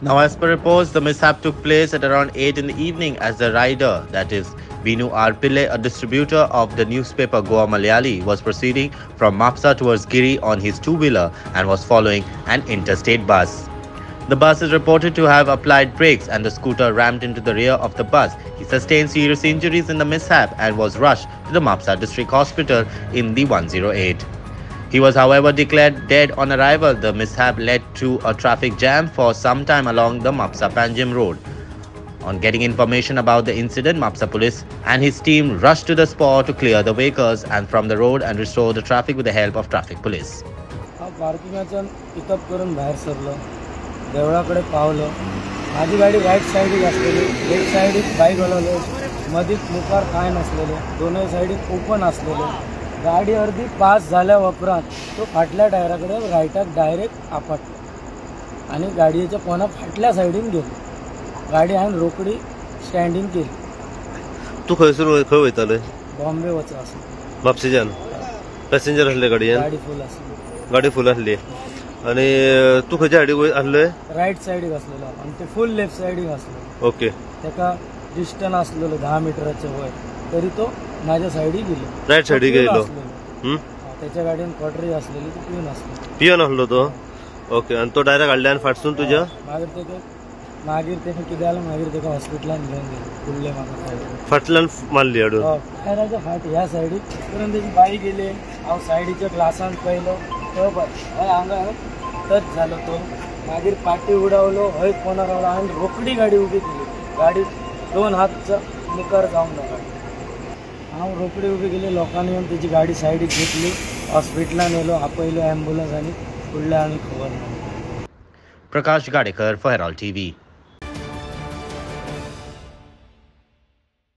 Now, as per reports, the mishap took place at around 8 in the evening as the rider, that is, Binu R. Pillai, a distributor of the newspaper Goa Malayali, was proceeding from Mapsa towards Giri on his two-wheeler and was following an interstate bus. The bus is reported to have applied brakes and the scooter rammed into the rear of the bus. He sustained serious injuries in the mishap and was rushed to the Mapsa District Hospital in the 108. He was, however, declared dead on arrival. The mishap led to a traffic jam for some time along the Mapsa Panjim road. On getting information about the incident, Mapsa police and his team rushed to the spot to clear the vehicles and from the road and restore the traffic with the help of traffic police. पार्किंगाचं pickup करून बाहेर सरलो, देवळाकडे पावलो. माझी गाडी right साईडीक असलेली, left साईडीक bike हलवलो, मदीत मुखार काय नसलेले, दोनही साईडीक ओपन असलेले. गाडी अर्धी पास झाल्या उपरांत तो फाटल्या टायराकडे रायटाक डायरेक्ट आपटलो आणि गाडयेच्या पोना फाटल्या साईडीन गेलो. गाडी हांवें रोखडी स्टँडींग केली. तू खंयसून खंय वयताले? बॉम्बे वचो आसलो. म्हापशेच्यान पॅसेंजर आसले गाडयेन? गाडी फूल आसली. गाडी फूल आसली. आणि तू खंयच्या सायडीक आसले? राईट साईडीक आसलेलो आणि ते फूल लेफ्ट साईडीक आसलो. ओके. ताका डिस्टन्स आसलेलो 10 मिटराच्या वयर, तरी तो माझ्या साईडीक गेलो. राईट सायडीक गेलो. त्याच्या गाडीन क्वार्टरी असलेली ती पिऊन असली. पियन आसलो तो? ओके. आणि तो डायरेक्ट हाडल्यान फाटसून तुज्या? मागीर तेका कितें जालें, मागीर तेका हॉस्पिटलान घेवन गेलो. फुडले म्हाका फाटल्यान मारली हाडून? टायराच्या फाट ह्या सायडीक करून तेची बाईक गेली. हांव सायडीच्या ग्लासान पळयलो, तो पळय हांगा टच जालो तो. मागीर पाटी उडवलो, हय कोणा रावलो आनी रोखडी गाडी उबी केली. गाडी 2 हात मुखार जावंक ना. हांव रोखडी उबी केली. लोकांनी येवन तेची गाडी सायडीक घेतली, हॉस्पिटलान येयलो, आपयलो एम्ब्युलन्स आनी फुडले आनी खबर ना. Prakash Gadekar for Herald TV.